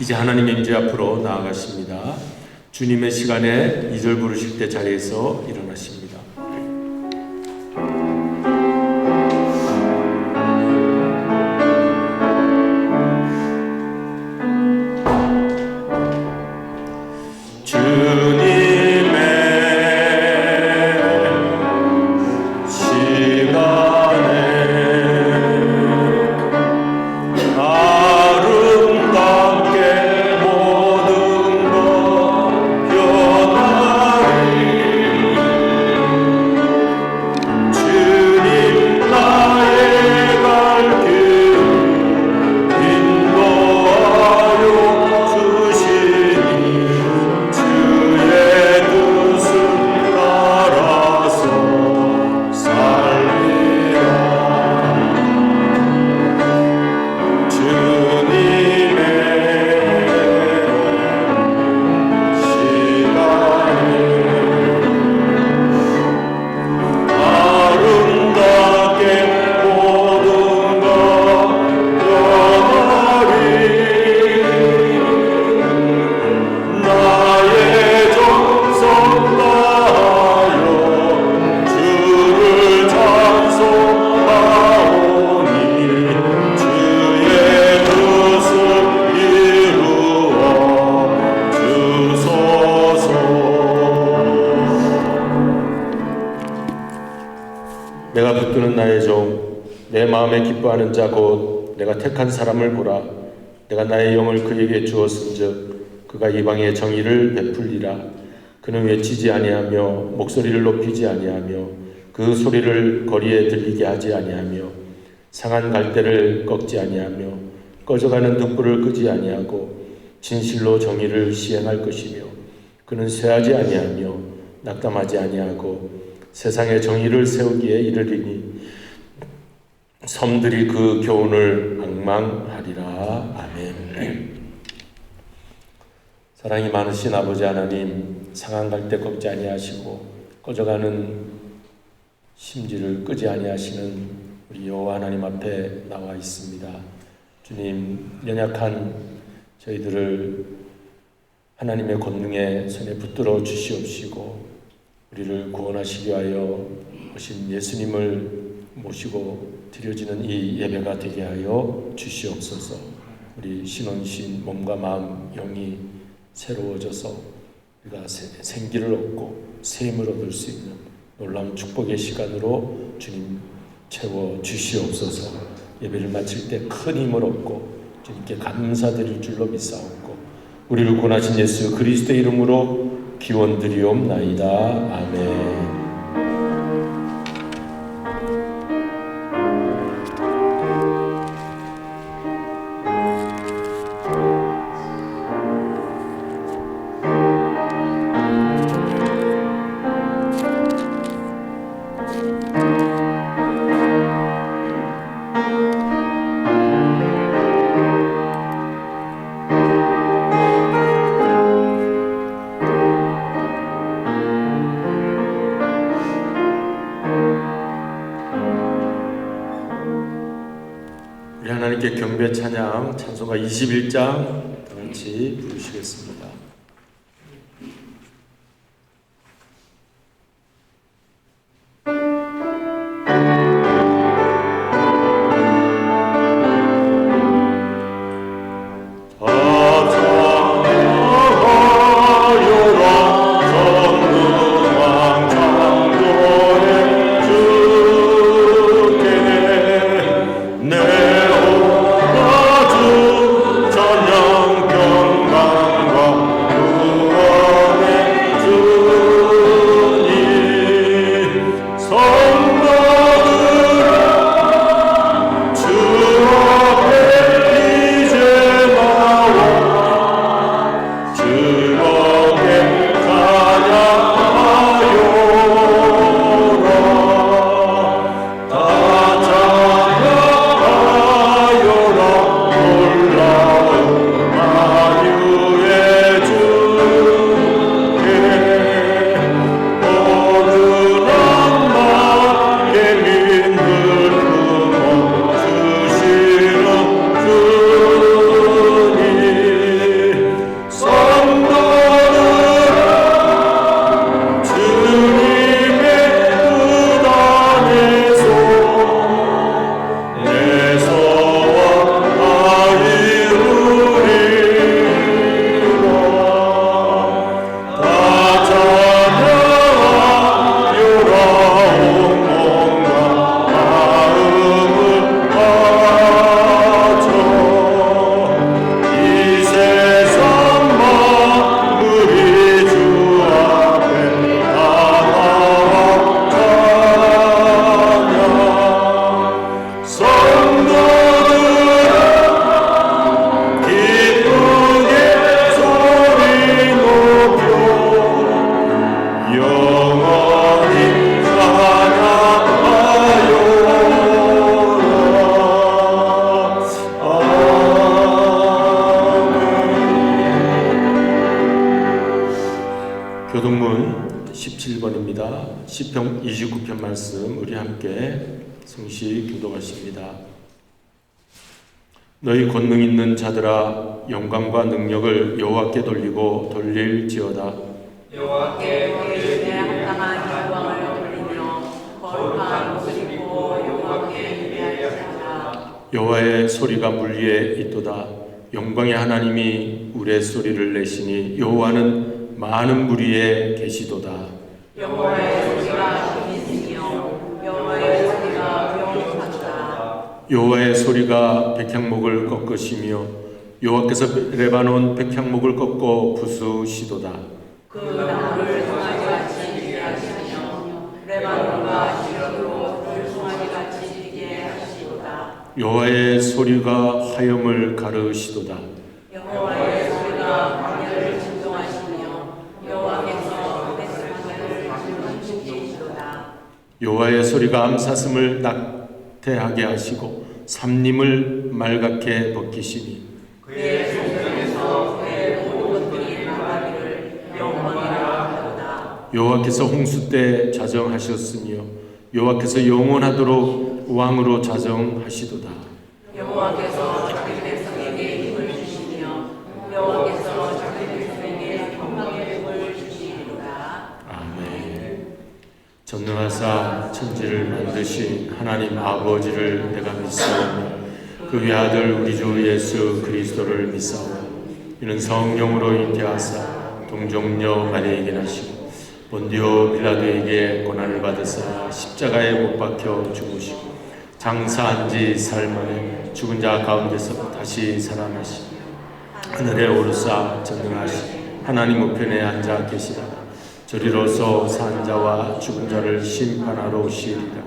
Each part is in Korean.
이제 하나님의 임재 앞으로 나아가십니다. 주님의 시간에 2절 부르실 때 자리에서 일어나십니다. 내가 붙드는 나의 종, 내 마음에 기뻐하는 자 곧 내가 택한 사람을 보라. 내가 나의 영을 그에게 주었은즉 그가 이방의 정의를 베풀리라. 그는 외치지 아니하며 목소리를 높이지 아니하며 그 소리를 거리에 들리게 하지 아니하며 상한 갈대를 꺾지 아니하며 꺼져가는 등불을 끄지 아니하고 진실로 정의를 시행할 것이며 그는 쇠하지 아니하며 낙담하지 아니하고 세상에 정의를 세우기에 이르리니 섬들이 그 교훈을 앙망하리라. 아멘. 사랑이 많으신 아버지 하나님, 상한 갈대 꺾지 아니하시고 꺼져가는 심지를 끄지 아니하시는 우리 여호와 하나님 앞에 나와 있습니다. 주님, 연약한 저희들을 하나님의 권능의 손에 붙들어 주시옵시고 우리를 구원하시기 위하여 오신 예수님을 모시고 드려지는 이 예배가 되게 하여 주시옵소서. 우리 신혼신 몸과 마음 영이 새로워져서 우리가 생기를 얻고 샘을 얻을 수 있는 놀라운 축복의 시간으로 주님 채워 주시옵소서. 예배를 마칠 때 큰 힘을 얻고 주님께 감사드릴 줄로 믿사옵고 우리를 구원하신 예수 그리스도의 이름으로 기원드리옵나이다. 아멘. 하나님께 경배 찬양 찬송가 21장 다 같이 부르시겠습니다. 전영 평강과 감사합니다. 시편 29편 말씀 우리 함께 성시 교독하십니다. 너희 권능 있는 자들아 영광과 능력을 여호와께 돌리고 돌릴지어다. 여호와께 그의 합당한 영광을 돌리며 거룩한 옷을 입고 여호와께 예배할지어다. 여호와의 소리가 물 위에 있도다. 영광의 하나님이 우레소리를 내시니 여호와는 많은 물 위에 계시도다. 여호와의 소리가 힘이 있으며 여호와의 소리가 명확하도다. 여호와의 소리가 백향목을 꺾으시며 여호와께서 레바논 백향목을 꺾어 부수시도다. 그 나무를 송아지같이 뛰게 하시며 레바논과 시로로 들송아지같이 뛰게 하시도다. 여호와의 소리가 화염을 가르시도다. 여호와의 소리가 광야를 진동하시며 여호와께서 백성을 진동시키시도다. 여호와의 소리가 암사슴을 낙태하게 하시고 삼림을 말갛게 벗기시니 그의 성전에서 그의 모든 것들이 나가기를 영원이라 하도다. 여호와께서 홍수 때 자정하셨으며 여호와께서 영원하도록 왕으로 자정하시도다. 여호와께서 자기 백성에게 힘을 주시며 여호와께서 자기 백성에게 평강의 힘을 주시리로다. 아멘. 전능하사 천지를 만드신 하나님 아버지를 내가 믿사오며 그 외아들 우리 주 예수 그리스도를 믿사오며 이는 성령으로 잉태하사 동정녀 마리아에게 나시고 본디오 빌라도에게 고난을 받으사 십자가에 못 박혀 죽으시고 장사한 지 사흘 만에 죽은 자 가운데서 다시 살아나시며 하늘에 오르사 전능하신 하나님 우편에 앉아 계시다가 저리로서 산 자와 죽은 자를 심판하러 오시리라.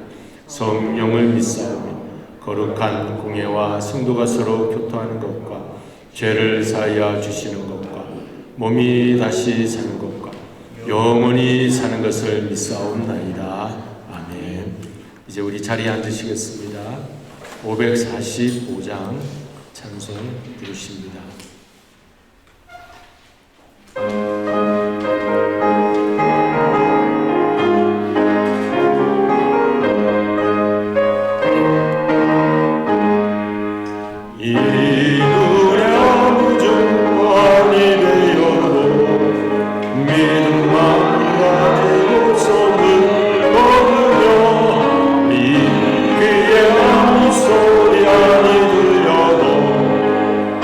성령을 믿사오며 거룩한 공예와 성도가 서로 교통하는 것과 죄를 사하여 주시는 것과 몸이 다시 사는 것과 영원히 사는 것을 믿사옵나이다. 아멘. 이제 우리 자리에 앉으시겠습니다. 545장 찬송 부르십니다.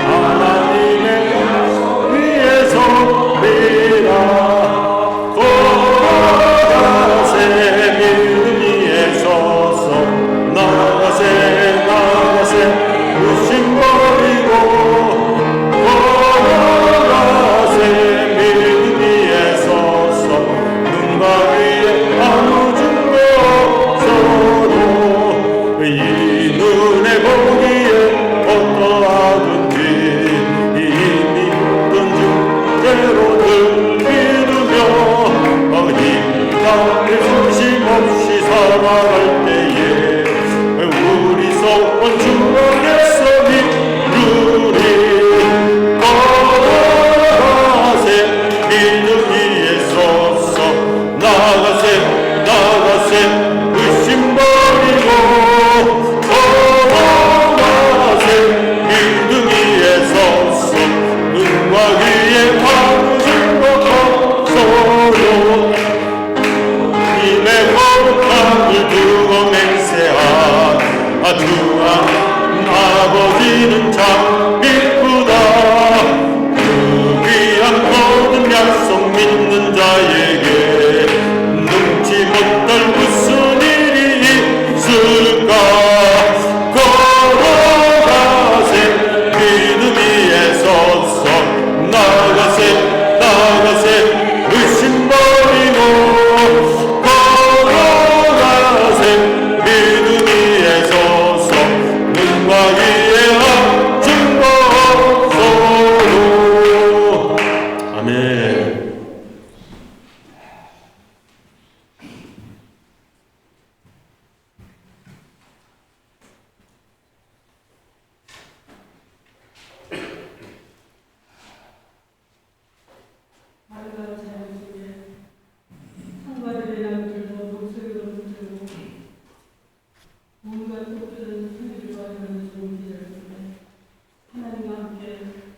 하나님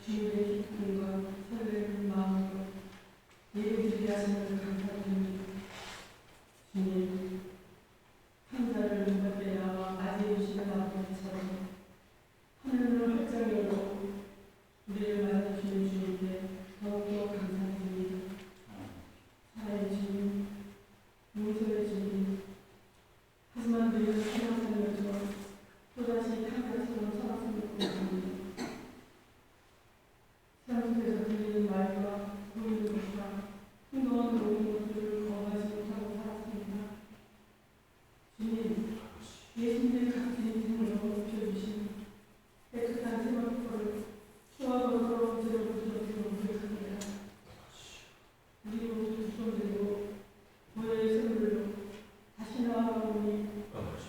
주님의 기쁨과 설레는 마음으로 예배드리게 하심을 감사드립니다. 주님, 한자를 눈앞에 나와 맞이해주시는 아버지처럼 하늘을 활짝 열고 우리를 맞아주시는 주님께 더욱더 감사드립니다. 사랑의 주님, 용서의 주님, 하지만 우리는 세상 살면서 또다시 한가처럼 살았으면 좋겠습니다. 세상 속에서 들리는 말과 보이는 것과 행동한 모든 것들을 거부하지 못하고 살았습니다. 주님, 예수님의 같은 인생으로 높여주신 깨끗한 생활법을 수하고 서러움으로 부드럽게 고백합니다. 우리 모두 두 손 들고 모여의 선물로 다시 나아가오니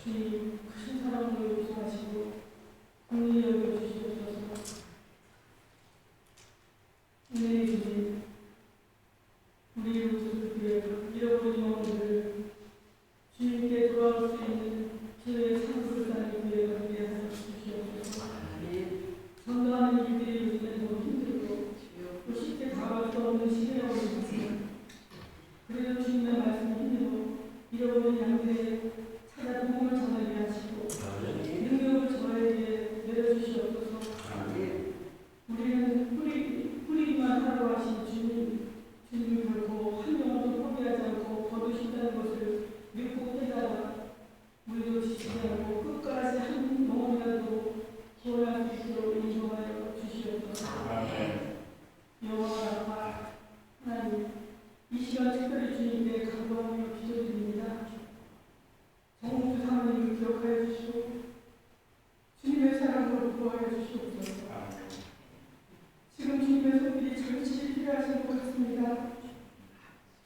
주님 크신 사랑으로 용서하시고 긍휼히 여겨주시옵소서. 은혜의 주님, 우리의 모습을 위하여 잃어버린 영혼들을 주님께 돌아올 수 있는 기회의 상급을 쌓는 기회가 되게 하여 주시옵소서. 전도하는 일들이 요즘엔 너무 힘들고 또 쉽게 다가갈 수 없는 시대라고 있지만 그래도 주님의 말씀이 힘으로 잃어버린 양들의 찾아 도움을 전하게 하시고 능력을 저에게 내려주시옵소서. 우리는 뿌리기만 하라고 하신 주님을 결코 한 영혼도 포기하지 않고 거두신다는 것을 믿고 깨달아 우리도 지치지 않고 끝까지 한 영혼이라도 구원할 수 있도록 인도하여 주시옵소서. 여호와 라파 하나님, 이 시간 특별히 주님께 간구하며 기도드립니다. 정우주 사모님을 기억하여 주시고 주님의 사랑으로 구하여 주시옵소서. 지금 주님의 손길이 절실히 필요하신 것 같습니다.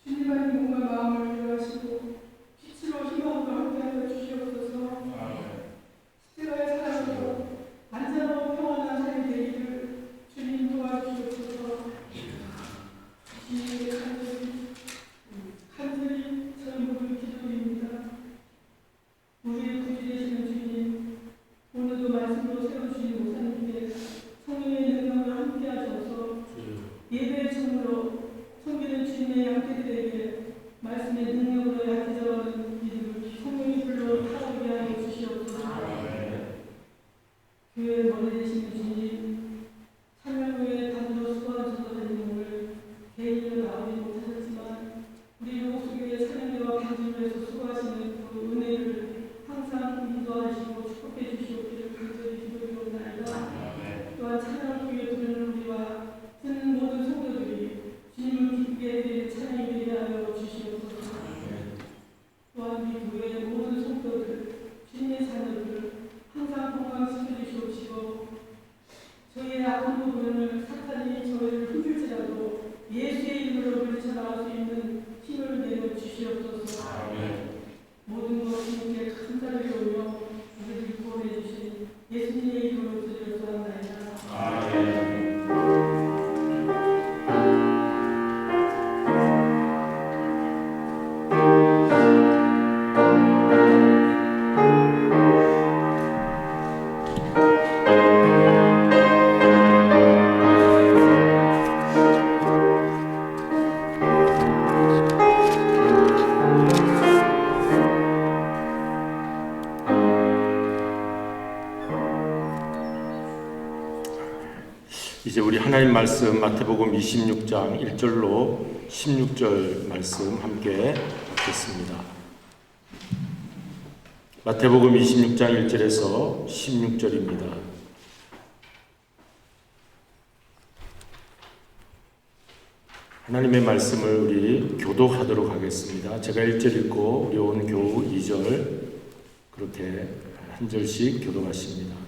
주님의 몸과 마음을 위로하시고 빛으로 희망으로 함께하여 주시옵소서. 십자가의 사랑으로 안전하고 평안한 삶이 되기를 주님 도와주시옵소서. 주님께 간절히 저희 모두 기도드립니다. 우리의 구주 되시는 주님, 오늘도 말씀으로 세워주신 목사님께 성령의 능력을 함께하셔서 예배의 청으로 섬기는 주님의 양떼들에게 말씀의 능력으로 약해져가는 이들을 성령이 불러 타오르게 하여 주시옵소서. 교회에 머리 되시는 주님, 참여 후에 단으로 수고한 전도사님을 개인으로 나오지 못하셨지만 우리 로고수교회 찬양대와 반주로에서 수고하시는 그 은혜를 항상 인도하시고 축복해 주시옵기를 간절히 기도드리옵나이다. 또한 찬양을 위해 부르는 우리와 듣는 모든 성도들이 주님을 기쁘게 해드릴 찬양이 되게 하여 주시옵소서. 또한 우리 교회의 모든 성도들, 주님의 자녀들 항상 건강시켜 주시옵시고 저희의 악한 부분을 사탄이 저희를 흔들지라도 예수의 이름으로 물리쳐 나갈 수 있는 힘을 내려 주시옵소서. 모든 것 주님께 감사드리오며 우리를 구원해 주신 예수님의 이름으로 드리옵소이다. 이제 우리 하나님 말씀 마태복음 26장 1절로 16절 말씀 함께 읽겠습니다. 마태복음 26장 1절에서 16절입니다. 하나님의 말씀을 우리 교독하도록 하겠습니다. 제가 1절 읽고 우리 온 교우 2절 그렇게 한 절씩 교독하십니다.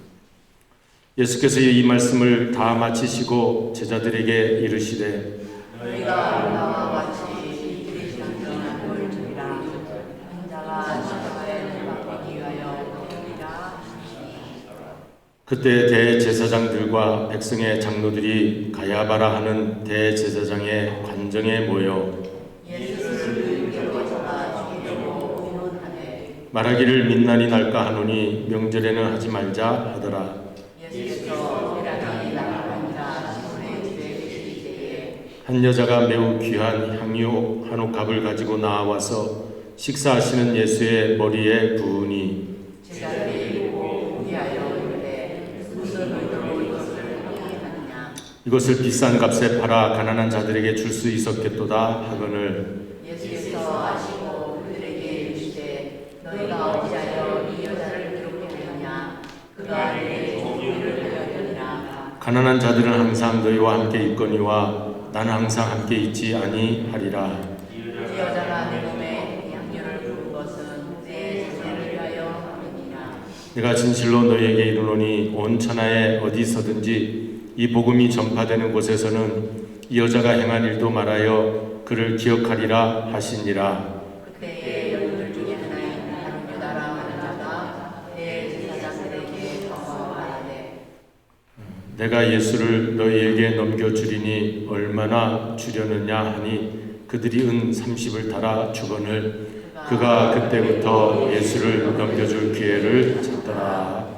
예수께서 이 말씀을 다 마치시고 제자들에게 이르시되 너희가 나와 같이 이 장면을 보여주리라. 자가 십자가에 못 박히기 위하여 오리라. 그때 대제사장들과 백성의 장로들이 가야바라 하는 대제사장의 관정에 모여 예수를 여겨서나 죽이려고 의논하되 말하기를 민난이 날까 하노니 명절에는 하지 말자 하더라. 예수께서 대란이 나가니라 한 여자가 매우 귀한 향유 한 옥합을 가지고 나와서 식사하시는 예수의 머리에 부으니 제자들이 보고 공개하여 이르되 무슨 의도로 이것을 하게 하느냐. 이것을 비싼 값에 팔아 가난한 자들에게 줄 수 있었겠도다 하거늘 예수께서 아시고 그들에게 이르시되 너희가 어찌하여 이 여자를 기록해 하느냐. 그가 내 종기를 하였느니라. 가난한 자들은 항상 너희와 함께 있거니와 나는 항상 함께 있지 아니하리라. 이 여자가 내 몸에 향유를 부은 것은 내 자신을 위하여 함이니라. 내가 진실로 너희에게 이르노니 온 천하에 어디서든지 이 복음이 전파되는 곳에서는 이 여자가 행한 일도 말하여 그를 기억하리라 하시니라. 그때에 여인들 중에 하나인 다른 유다라 하는 자가 내 제사장들에게 가서 말하되 내가 예수를 너희에게 넘겨주리니 얼마나 주려느냐 하니 그들이 은 30을 달아 주거늘 그가 그때부터 예수를 넘겨줄 기회를 찾더라.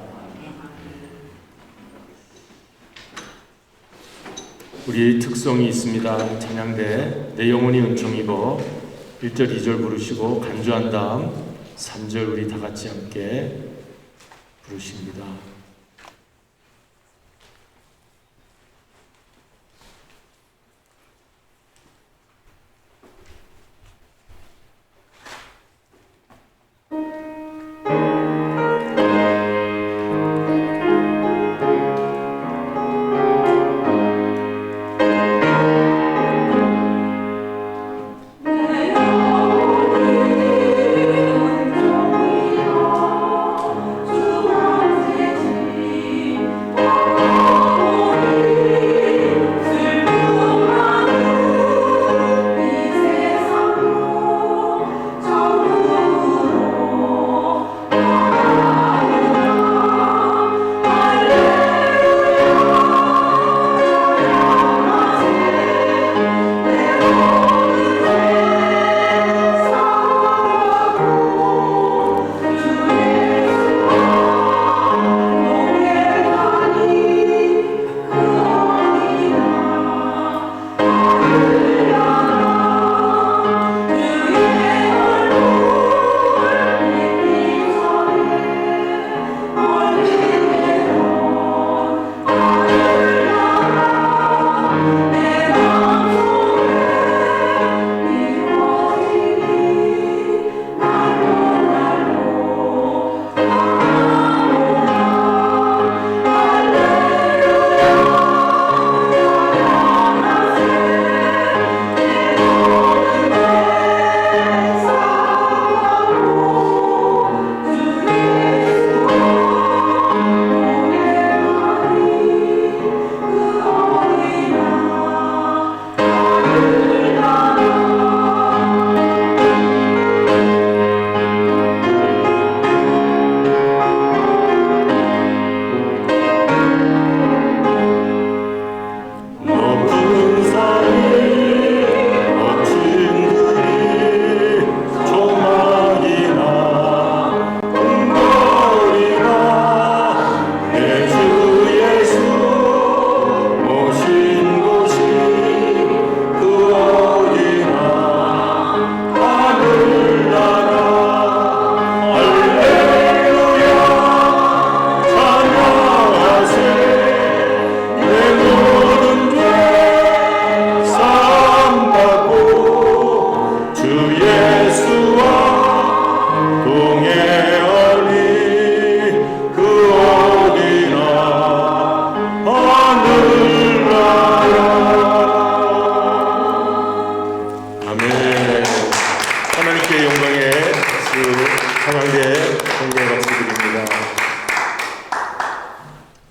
우리 특성이 있습니다. 찬양대 내 영혼이 은총 입어 1절 2절 부르시고 간주한 다음 3절 우리 다 같이 함께 부르십니다.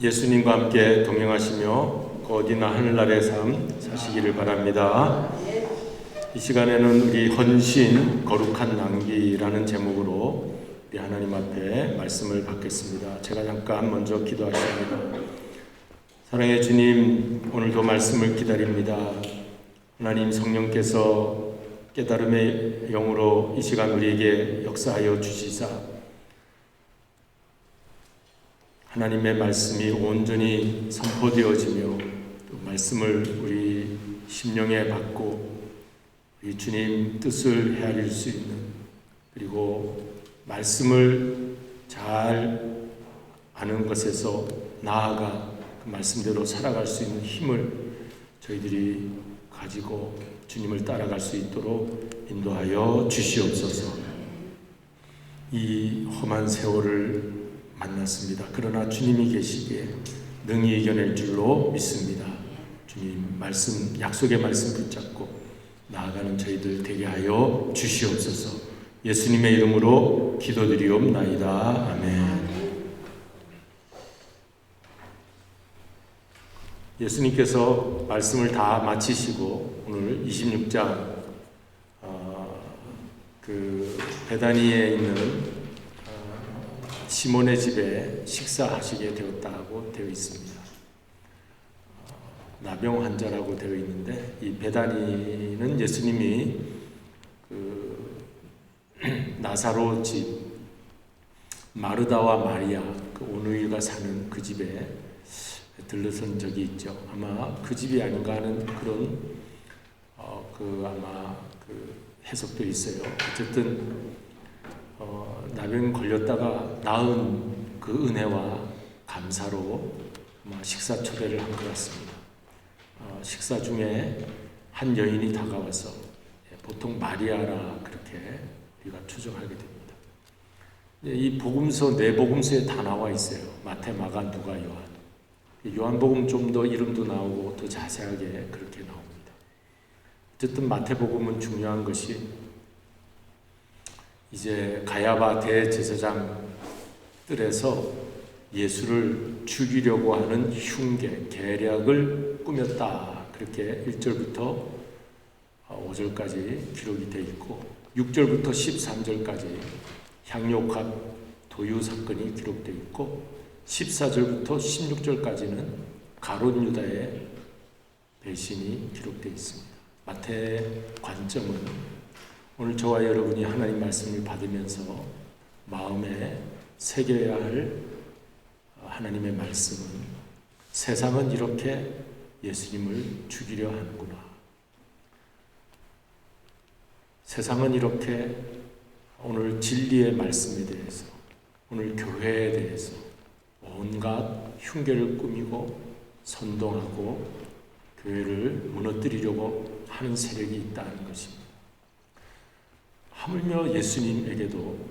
예수님과 함께 동행하시며 그 어디나 하늘나라의 삶 사시기를 바랍니다. 이 시간에는 우리 헌신 거룩한 낭비라는 제목으로 우리 하나님 앞에 말씀을 받겠습니다. 제가 잠깐 먼저 기도하십니다. 사랑의 주님, 오늘도 말씀을 기다립니다. 하나님 성령께서 깨달음의 영으로 이 시간 우리에게 역사하여 주시사 하나님의 말씀이 온전히 선포되어지며 또 말씀을 우리 심령에 받고 이 주님 뜻을 헤아릴 수 있는, 그리고 말씀을 잘 아는 것에서 나아가 그 말씀대로 살아갈 수 있는 힘을 저희들이 가지고 주님을 따라갈 수 있도록 인도하여 주시옵소서. 이 험한 세월을 만났습니다. 그러나 주님이 계시기에 능히 이겨낼 줄로 믿습니다. 주님 말씀, 약속의 말씀 붙잡고 나아가는 저희들 되게 하여 주시옵소서. 예수님의 이름으로 기도드리옵나이다. 아멘. 예수님께서 말씀을 다 마치시고 오늘 26장 그 베다니에 있는 시몬의 집에 식사하시게 되었다고 되어 있습니다. 나병 환자라고 되어 있는데 이 베다니는 예수님이 그 나사로 집 마르다와 마리아 그 오누이가 사는 그 집에 들러선 적이 있죠. 아마 그 집이 아닌가 하는 그런 아마 그 해석도 있어요. 어쨌든 나병 걸렸다가 나은 그 은혜와 감사로 아마 식사 초대를 한 것 같습니다. 식사 중에 한 여인이 다가와서 보통 마리아라 그렇게 우리가 추정하게 됩니다. 이 복음서 네 복음서에 다 나와 있어요. 마태, 마가, 누가, 요한. 요한복음 좀 더 이름도 나오고 더 자세하게 그렇게 나옵니다. 어쨌든 마태복음은 중요한 것이 이제 가야바 대제사장 뜰에서 예수를 죽이려고 하는 흉계, 계략을 꾸몄다. 그렇게 1절부터 5절까지 기록이 되어 있고 6절부터 13절까지 향료값 도유 사건이 기록되어 있고 14절부터 16절까지는 가룟 유다의 배신이 기록되어 있습니다. 마태의 관점은 오늘 저와 여러분이 하나님 말씀을 받으면서 마음에 새겨야 할 하나님의 말씀은 세상은 이렇게 예수님을 죽이려 하는구나. 세상은 이렇게 오늘 진리의 말씀에 대해서, 오늘 교회에 대해서 온갖 흉계를 꾸미고 선동하고 교회를 무너뜨리려고 하는 세력이 있다는 것입니다. 하물며 예수님에게도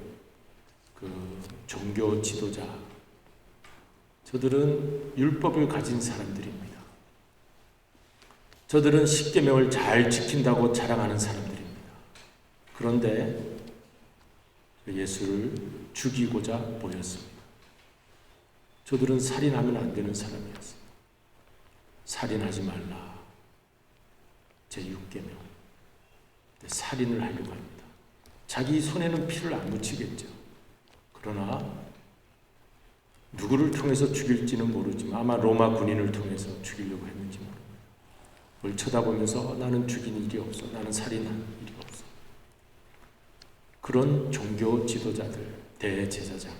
그 종교 지도자, 저들은 율법을 가진 사람들입니다. 저들은 십계명을 잘 지킨다고 자랑하는 사람들입니다. 그런데 예수를 죽이고자 모였습니다. 저들은 살인하면 안 되는 사람이었습니다. 살인하지 말라. 제6계명. 살인을 하려고 합니다. 자기 손에는 피를 안 묻히겠죠. 그러나 누구를 통해서 죽일지는 모르지만 아마 로마 군인을 통해서 죽이려고 했는지 모릅니다. 그걸 쳐다보면서 나는 죽인 일이 없어. 나는 살인한 일이 없어. 그런 종교 지도자들, 대제사장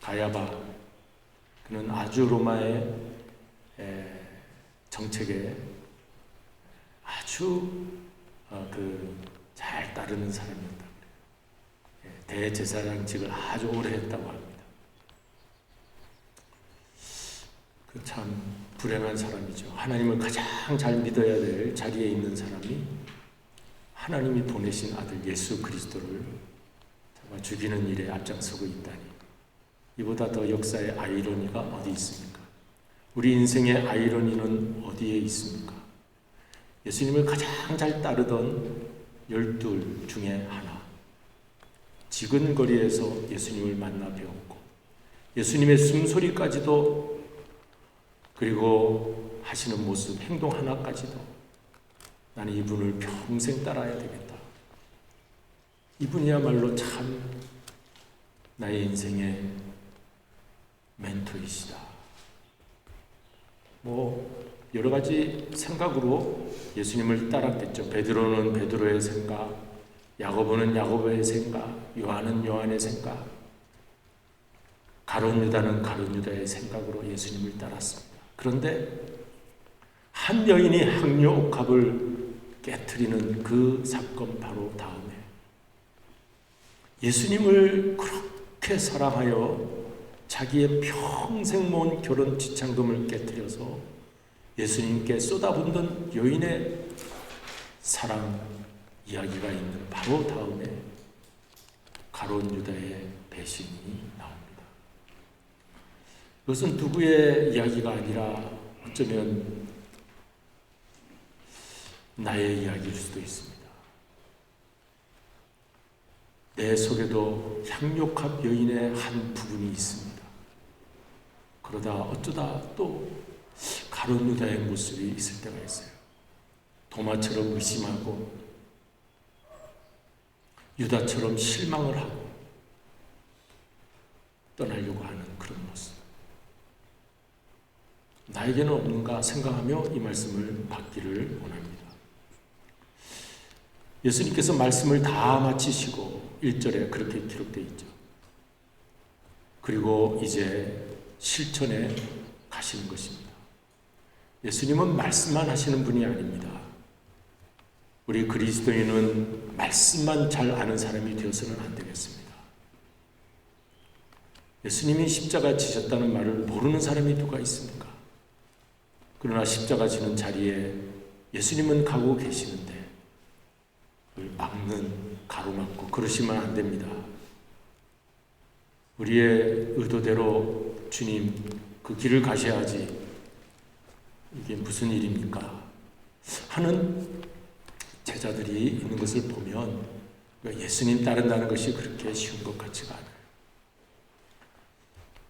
가야바, 그는 아주 로마의 정책에 아주 잘 따르는 사람이었다. 대제사장직을 아주 오래 했다고 합니다. 그 참 불행한 사람이죠. 하나님을 가장 잘 믿어야 될 자리에 있는 사람이 하나님이 보내신 아들 예수 그리스도를 죽이는 일에 앞장서고 있다니, 이보다 더 역사의 아이러니가 어디 있습니까? 우리 인생의 아이러니는 어디에 있습니까? 예수님을 가장 잘 따르던 12 중에 하나, 지근거리에서 예수님을 만나 배웠고 예수님의 숨소리까지도, 그리고 하시는 모습, 행동 하나까지도 나는 이분을 평생 따라야 되겠다. 이분이야말로 참 나의 인생의 멘토이시다. 여러 가지 생각으로 예수님을 따랐겠죠. 베드로는 베드로의 생각, 야고보는 야고보의 생각, 요한은 요한의 생각, 가룟 유다는 가룟 유다의 생각으로 예수님을 따랐습니다. 그런데 한 여인이 향료 옥합을 깨트리는 그 사건 바로 다음에 예수님을 그렇게 사랑하여 자기의 평생 모은 결혼 지창금을 깨트려서 예수님께 쏟아붓는 여인의 사랑 이야기가 있는 바로 다음에 가룟 유다의 배신이 나옵니다. 이것은 누구의 이야기가 아니라 어쩌면 나의 이야기일 수도 있습니다. 내 속에도 향료캅 여인의 한 부분이 있습니다. 그러다 어쩌다 또 가룟 유다의 모습이 있을 때가 있어요. 도마처럼 의심하고 유다처럼 실망을 하고 떠나려고 하는 그런 모습. 나에게는 없는가 생각하며 이 말씀을 받기를 원합니다. 예수님께서 말씀을 다 마치시고 1절에 그렇게 기록되어 있죠. 그리고 이제 실천에 가시는 것입니다. 예수님은 말씀만 하시는 분이 아닙니다. 우리 그리스도인은 말씀만 잘 아는 사람이 되어서는 안 되겠습니다. 예수님이 십자가 지셨다는 말을 모르는 사람이 누가 있습니까? 그러나 십자가 지는 자리에 예수님은 가고 계시는데 그걸 막는, 가로막고 그러시면 안 됩니다. 우리의 의도대로 주님 그 길을 가셔야지 이게 무슨 일입니까? 하는 제자들이 있는 것을 보면 예수님 따른다는 것이 그렇게 쉬운 것 같지가 않아요.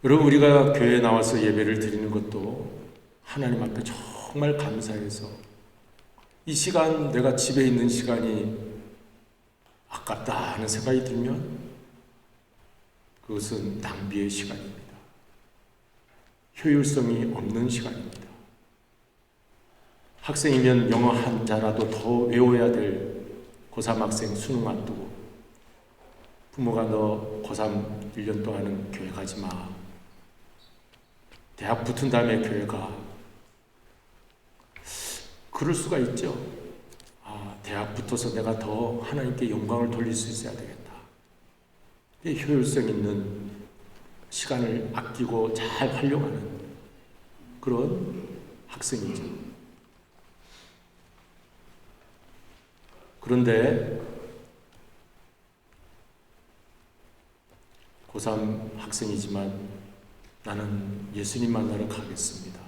여러분, 우리가 교회에 나와서 예배를 드리는 것도 하나님 앞에 정말 감사해서 이 시간, 내가 집에 있는 시간이 아깝다 하는 생각이 들면 그것은 낭비의 시간입니다. 효율성이 없는 시간입니다. 학생이면 영어 한 자라도 더 외워야 될 고3 학생 수능 앞두고 부모가 너 고3 1년 동안은 교회 가지 마. 대학 붙은 다음에 교회 가. 그럴 수가 있죠. 대학 붙어서 내가 더 하나님께 영광을 돌릴 수 있어야 되겠다. 효율성 있는 시간을 아끼고 잘 활용하는 그런 학생이죠. 그런데 고3 학생이지만 나는 예수님 만나러 가겠습니다.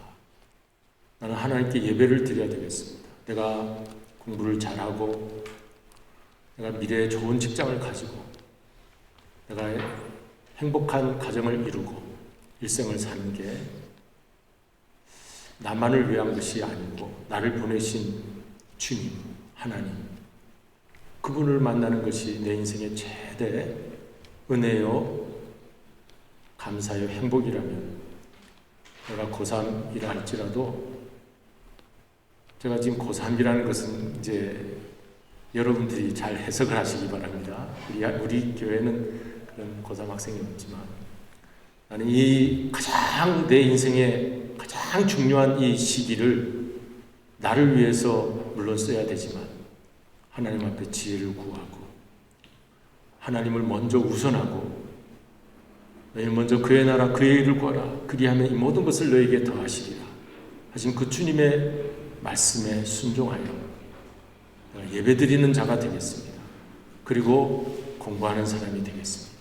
나는 하나님께 예배를 드려야 되겠습니다. 내가 공부를 잘하고 내가 미래에 좋은 직장을 가지고 내가 행복한 가정을 이루고 일생을 사는 게 나만을 위한 것이 아니고 나를 보내신 주님, 하나님, 그분을 만나는 것이 내 인생의 최대 은혜요, 감사요, 행복이라면 내가 고3이라 할지라도 제가 지금 고3이라는 것은 이제 여러분들이 잘 해석을 하시기 바랍니다. 우리 교회는 그런 고3 학생이 없지만 나는 이 가장 내 인생의 가장 중요한 이 시기를 나를 위해서 물론 써야 되지만 하나님 앞에 지혜를 구하고 하나님을 먼저 우선하고 너희 먼저 그의 나라 그의 일을 구하라. 그리하면 이 모든 것을 너에게 더하시리라 하신 그 주님의 말씀에 순종하여 예배드리는 자가 되겠습니다. 그리고 공부하는 사람이 되겠습니다.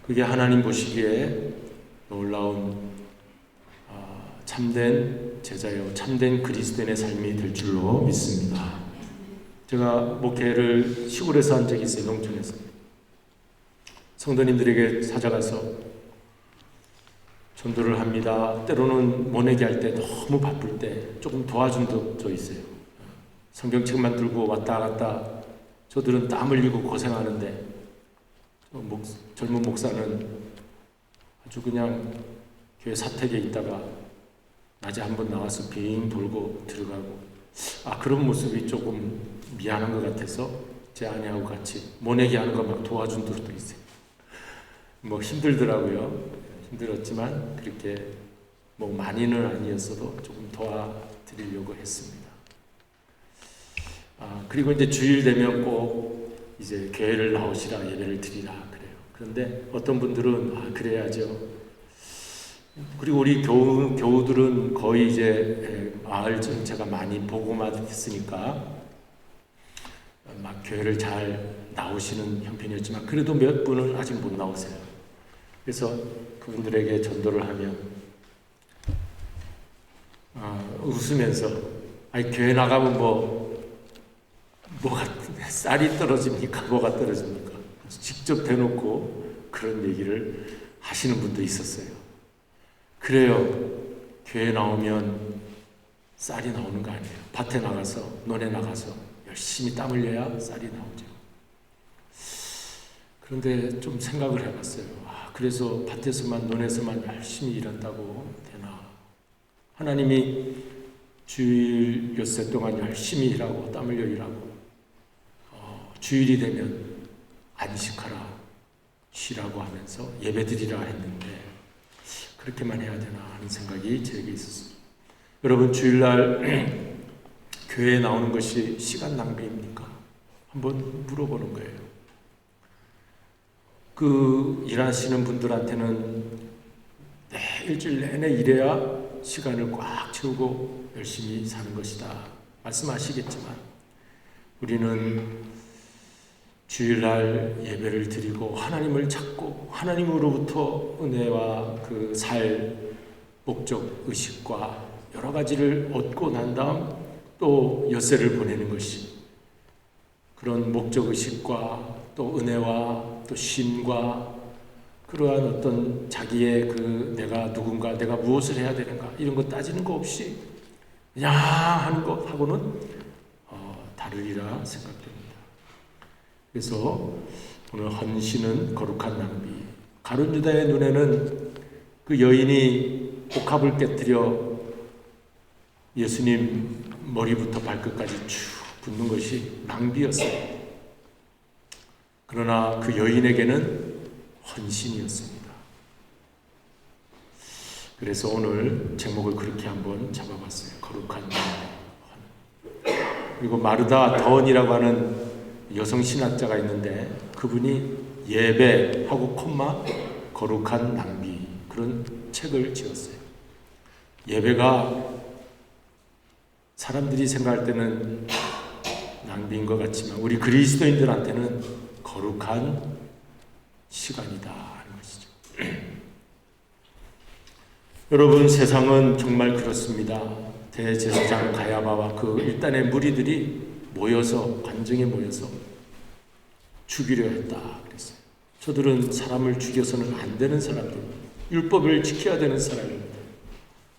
그게 하나님 보시기에 놀라운 참된 제자요, 참된 그리스도인의 삶이 될 줄로 믿습니다. 제가 목회를 시골에서 한 적이 있어요. 농촌에서. 성도님들에게 찾아가서 전도를 합니다. 때로는 모내기 할 때 너무 바쁠 때 조금 도와준 적도 있어요. 성경책만 들고 왔다 갔다 저들은 땀 흘리고 고생하는데 젊은 목사는 아주 그냥 교회 사택에 있다가 낮에 한번 나와서 빙 돌고 들어가고 그런 모습이 조금 미안한 것 같아서 제 아내하고 같이 모내기 하는 거 막 도와준 적도 있어요. 힘들더라고요. 힘들었지만 그렇게 많이는 아니었어도 조금 드리려고 했습니다. 그리고 이제 주일 되면 꼭 이제 교회를 나오시라, 예배를 드리라 그래요. 그런데 어떤 분들은 그래야죠. 그리고 우리 교우들은 거의 이제 마을 전체가 많이 보고만 했으니까 막 교회를 잘 나오시는 형편이었지만 그래도 몇 분은 아직 못 나오세요. 그래서 그분들에게 전도를 하면 웃으면서 교회 나가면 뭐가 쌀이 떨어집니까? 뭐가 떨어집니까? 직접 대놓고 그런 얘기를 하시는 분도 있었어요. 그래요. 교회 나오면 쌀이 나오는 거 아니에요. 밭에 나가서, 논에 나가서 열심히 땀 흘려야 쌀이 나오죠. 그런데 좀 생각을 해봤어요. 그래서 밭에서만, 논에서만 열심히 일한다고 되나? 하나님이 주일 엿새 동안 열심히 일하고 땀 흘려 일하고 주일이 되면 안식하라, 쉬라고 하면서 예배드리라 했는데 그렇게만 해야 되나 하는 생각이 제게 있었습니다. 여러분, 주일날 교회에 나오는 것이 시간 낭비입니까? 한번 물어보는 거예요. 일하시는 분들한테는 일주일 내내 일해야 시간을 꽉 채우고 열심히 사는 것이다 말씀하시겠지만 우리는 주일날 예배를 드리고 하나님을 찾고 하나님으로부터 은혜와 살 목적 의식과 여러 가지를 얻고 난 다음 또 엿새를 보내는 것이 그런 목적 의식과 또 은혜와 또 쉼과 그러한 어떤 자기의 내가 누군가, 내가 무엇을 해야 되는가 이런 거 따지는 거 없이 그냥 하는 것하고는 다르리라 생각됩니다. 그래서 오늘 헌신은 거룩한 낭비. 가룟 유다의 눈에는 그 여인이 옥합을 깨뜨려 예수님 머리부터 발끝까지 쭉 붓는 것이 낭비였어요. 그러나 그 여인에게는 헌신이었습니다. 그래서 오늘 제목을 그렇게 한번 잡아봤어요. 거룩한 낭비. 그리고 마르다 더언이라고 하는 여성 신학자가 있는데 그분이 예배하고 콤마 거룩한 낭비 그런 책을 지었어요. 예배가 사람들이 생각할 때는 낭비인 것 같지만 우리 그리스도인들한테는 거룩한 시간이다 하는 것이죠. 여러분, 세상은 정말 그렇습니다. 대제사장 가야바와 그 일단의 무리들이 모여서 관중에 모여서 죽이려 했다 그랬어요. 저들은 사람을 죽여서는 안 되는 사람들, 율법을 지켜야 되는 사람입니다.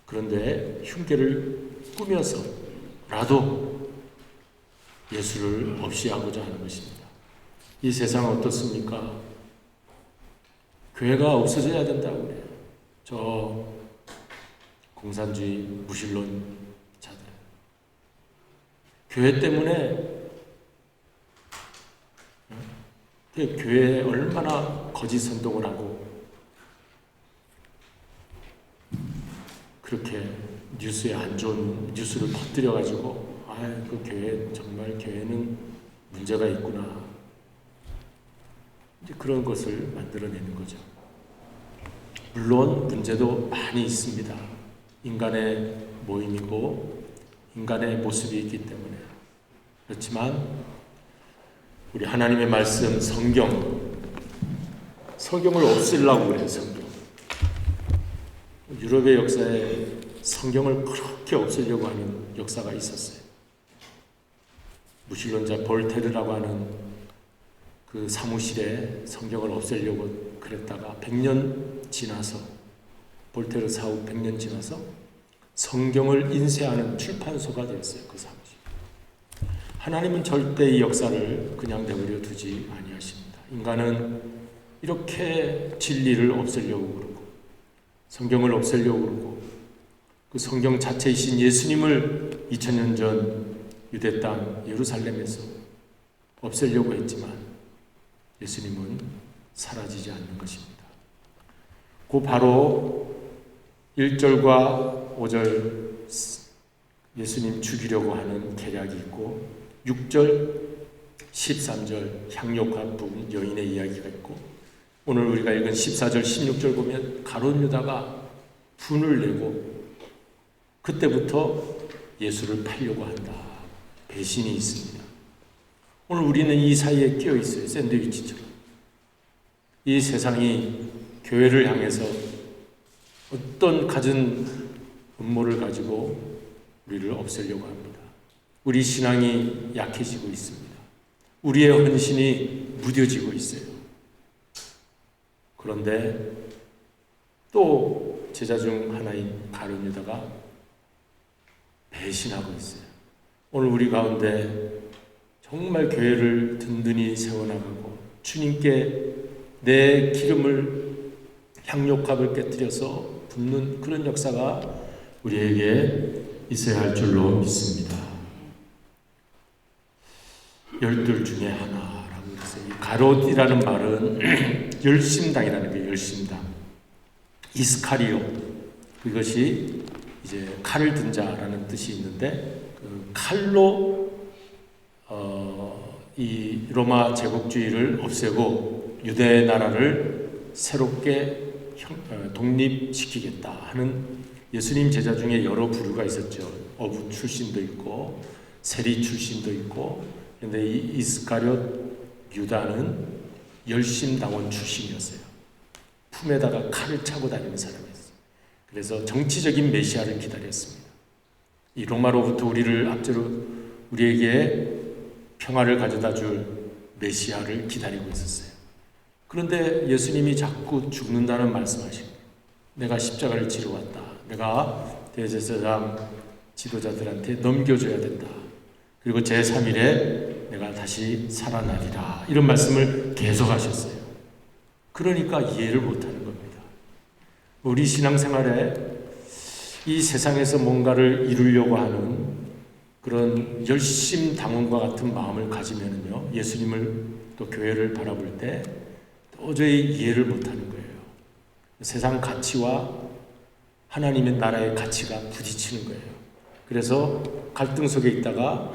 그런데 흉계를 꾸며서라도 예수를 없이 하고자 하는 것입니다. 이 세상은 어떻습니까? 교회가 없어져야 된다고 그래요. 저 공산주의 무신론 자들. 교회 때문에 교회에 얼마나 거짓 선동을 하고 그렇게 뉴스에 안 좋은 뉴스를 퍼뜨려 가지고 그 교회 정말 교회는 문제가 있구나. 이제 그런 것을 만들어내는 거죠. 물론 문제도 많이 있습니다. 인간의 모임이고 인간의 모습이 있기 때문에 그렇지만 우리 하나님의 말씀 성경을 없애려고 그래요. 성경. 유럽의 역사에 성경을 그렇게 없애려고 하는 역사가 있었어요. 무신론자 볼테르라고 하는 그 사무실에 성경을 없애려고 그랬다가 100년 지나서 볼테르 사후 100년 지나서 성경을 인쇄하는 출판소가 되었어요. 그 사무실. 하나님은 절대 이 역사를 그냥 내버려 두지 아니하십니다. 인간은 이렇게 진리를 없애려고 그러고 성경을 없애려고 그러고 그 성경 자체이신 예수님을 2000년 전 유대 땅 예루살렘에서 없애려고 했지만 예수님은 사라지지 않는 것입니다. 그 바로 1절과 5절 예수님 죽이려고 하는 계략이 있고 6절, 13절 향료값 부분 여인의 이야기가 있고 오늘 우리가 읽은 14절, 16절 보면 가룟 유다가 분을 내고 그때부터 예수를 팔려고 한다. 배신이 있습니다. 오늘 우리는 이 사이에 끼어 있어요. 샌드위치처럼. 이 세상이 교회를 향해서 어떤 갖은 음모를 가지고 우리를 없애려고 합니다. 우리 신앙이 약해지고 있습니다. 우리의 헌신이 무뎌지고 있어요. 그런데 또 제자 중 하나인 가룟 유다가 배신하고 있어요. 오늘 우리 가운데 정말 교회를 든든히 세워나가고 주님께 내 기름을 향료값을 깨뜨려서 붓는 그런 역사가 우리에게 있어야 할 줄로 믿습니다. 12 중에 하나라고 했어요. 가롯이라는 말은 열심당이라는 게 열심당. 이스카리오 그것이 이제 칼을 든 자라는 뜻이 있는데 그 칼로 이 로마 제국주의를 없애고 유대 나라를 새롭게 독립시키겠다 하는 예수님 제자 중에 여러 부류가 있었죠. 어부 출신도 있고 세리 출신도 있고 그런데 이 이스카리옷 유다는 열심당원 출신이었어요. 품에다가 칼을 차고 다니는 사람이었어요. 그래서 정치적인 메시아를 기다렸습니다. 이 로마로부터 우리를 앞제로 우리에게 평화를 가져다 줄 메시아를 기다리고 있었어요. 그런데 예수님이 자꾸 죽는다는 말씀하시고 내가 십자가를 지러 왔다. 내가 대제사장 지도자들한테 넘겨줘야 된다. 그리고 제3일에 내가 다시 살아나리라. 이런 말씀을 계속 하셨어요. 그러니까 이해를 못하는 겁니다. 우리 신앙생활에 이 세상에서 뭔가를 이루려고 하는 그런 열심당원과 같은 마음을 가지면요 예수님을 또 교회를 바라볼 때 도저히 이해를 못하는 거예요. 세상 가치와 하나님의 나라의 가치가 부딪히는 거예요. 그래서 갈등 속에 있다가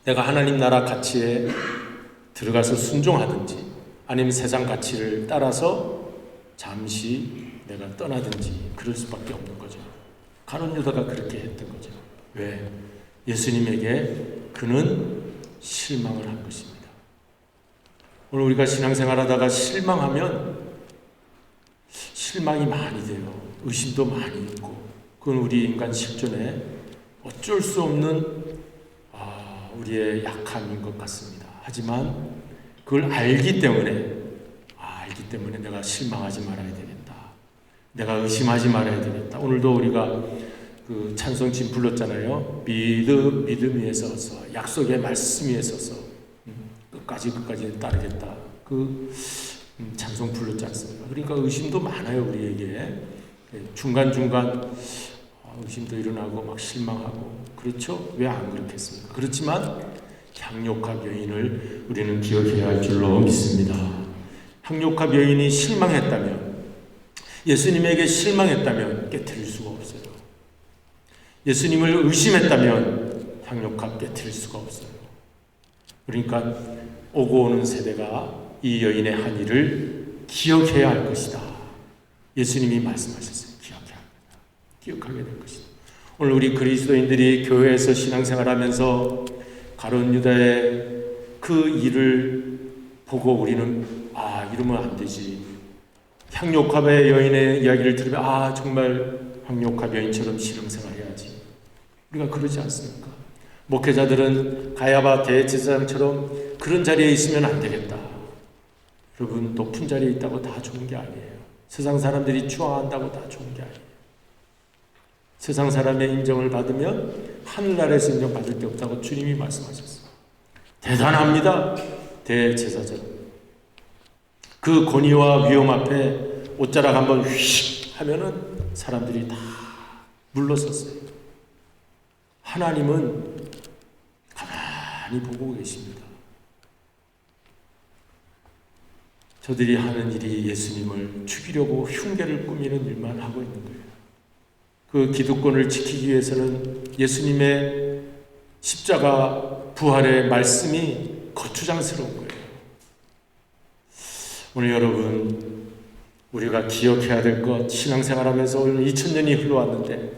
내가 하나님 나라 가치에 들어가서 순종하든지 아니면 세상 가치를 따라서 잠시 내가 떠나든지 그럴 수밖에 없는 거죠. 가룟 유다가 그렇게 했던 거죠. 왜? 예수님에게 그는 실망을 한 것입니다. 오늘 우리가 신앙생활하다가 실망하면 실망이 많이 돼요. 의심도 많이 있고 그건 우리 인간 실존에 어쩔 수 없는 우리의 약함인 것 같습니다. 하지만 그걸 알기 때문에 내가 실망하지 말아야 되겠다. 내가 의심하지 말아야 되겠다. 오늘도 우리가 그 찬송팀 불렀잖아요. 믿음 위에 서서 약속의 말씀 위에 서서 끝까지 따르겠다. 그 찬송 불렀지 않습니까? 그러니까 의심도 많아요 우리에게. 중간중간 의심도 일어나고 막 실망하고 그렇죠? 왜 안 그렇겠습니까? 그렇지만 향료값 여인을 우리는 기억해야 할 줄로 믿습니다. 향료값 여인이 실망했다면 예수님에게 실망했다면 깨트릴 수가 없어요. 예수님을 의심했다면 향료값 깨트릴 수가 없어요. 그러니까 오고 오는 세대가 이 여인의 한 일을 기억해야 할 것이다. 예수님이 말씀하셨어요. 기억하게 될 것이다. 오늘 우리 그리스도인들이 교회에서 신앙생활하면서 가룟 유다의 그 일을 보고 우리는 이러면 안 되지. 향료값의 여인의 이야기를 들으면 정말 향료값 여인처럼 신앙생활해야지. 우리가 그러지 않습니까? 목회자들은 가야바 대제사장처럼 그런 자리에 있으면 안 되겠다. 여러분 높은 자리에 있다고 다 좋은 게 아니에요. 세상 사람들이 추앙한다고 다 좋은 게 아니에요. 세상 사람의 인정을 받으면 하늘나라에서 인정받을 게 없다고 주님이 말씀하셨어요. 대단합니다. 대제사장. 그 권위와 위험 앞에 옷자락 한번 휙 하면은 사람들이 다 물러섰어요. 하나님은 가만히 보고 계십니다. 저들이 하는 일이 예수님을 죽이려고 흉계를 꾸미는 일만 하고 있는 거예요. 그 기득권을 지키기 위해서는 예수님의 십자가 부활의 말씀이 거추장스러운 거예요. 오늘 여러분, 우리가 기억해야 될 것, 신앙생활하면서 오늘 2000년이 흘러왔는데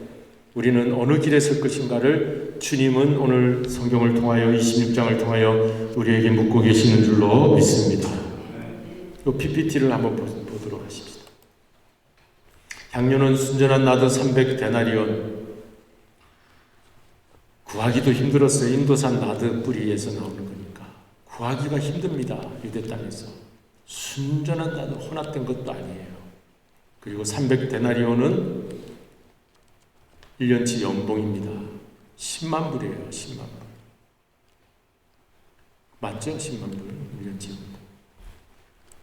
우리는 어느 길에 설 것인가를 주님은 오늘 성경을 통하여 26장을 통하여 우리에게 묻고 계시는 줄로 믿습니다. 이 PPT를 한번 보도록 하십시다. 향료는 순전한 나드 300데나리온. 구하기도 힘들었어요. 인도산 나드 뿌리에서 나오는 거니까. 구하기가 힘듭니다. 유대 땅에서. 순전한 나드, 혼합된 것도 아니에요. 그리고 300데나리온은 1년치 연봉입니다. 10만 불이에요. 10만 불. 맞죠? 10만 불. 1년치 연봉.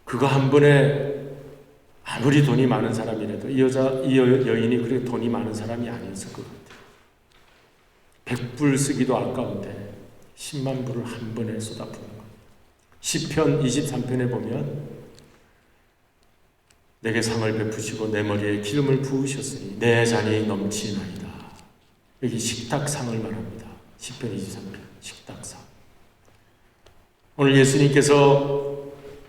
그거 한 번에 아무리 돈이 많은 사람이라도 이 여인이 그렇게 돈이 많은 사람이 아니었을 것 같아요. 100불 쓰기도 아까운데 10만 불을 한 번에 쏟아부은 거예요. 시편 23편에 보면 내게 상을 베푸시고 내 머리에 기름을 부으셨으니 내 잔이 넘치나이다. 여기 식탁상을 말합니다. 시편 23편 식탁상. 오늘 예수님께서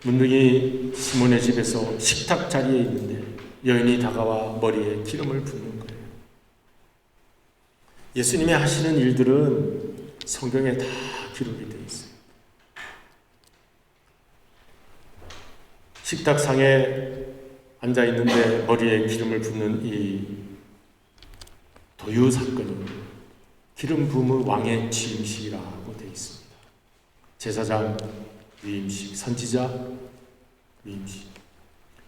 문둥이 시몬의 집에서 식탁 자리에 있는데 여인이 다가와 머리에 기름을 붓는 거예요. 예수님이 하시는 일들은 성경에 다 기록이 되어 있어요. 식탁상에 앉아 있는데 머리에 기름을 붓는 이 도유 사건은 기름 부음의 왕의 취임식이라고 되어 있습니다. 제사장 위임식, 선지자 위임식.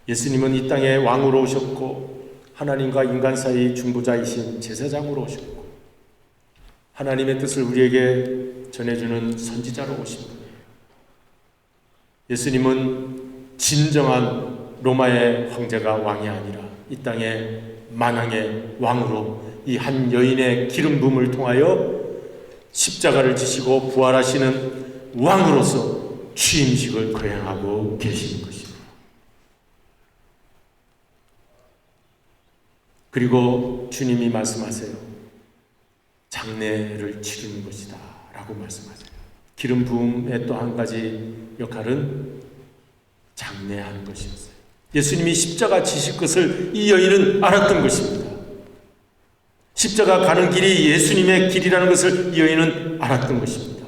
예수님은 이 땅에 왕으로 오셨고 하나님과 인간 사이 중보자이신 제사장으로 오셨고 하나님의 뜻을 우리에게 전해주는 선지자로 오신 분이에요. 예수님은 진정한 로마의 황제가 왕이 아니라 이 땅의 만왕의 왕으로 이 한 여인의 기름 부음을 통하여 십자가를 지시고 부활하시는 왕으로서 취임식을 거행하고 계시는 것입니다. 그리고 주님이 말씀하세요. 장례를 치르는 것이다 라고 말씀하세요. 기름 부음의 또 한 가지 역할은 장례하는 것이었어요. 예수님이 십자가 지실 것을 이 여인은 알았던 것입니다. 십자가 가는 길이 예수님의 길이라는 것을 이 여인은 알았던 것입니다.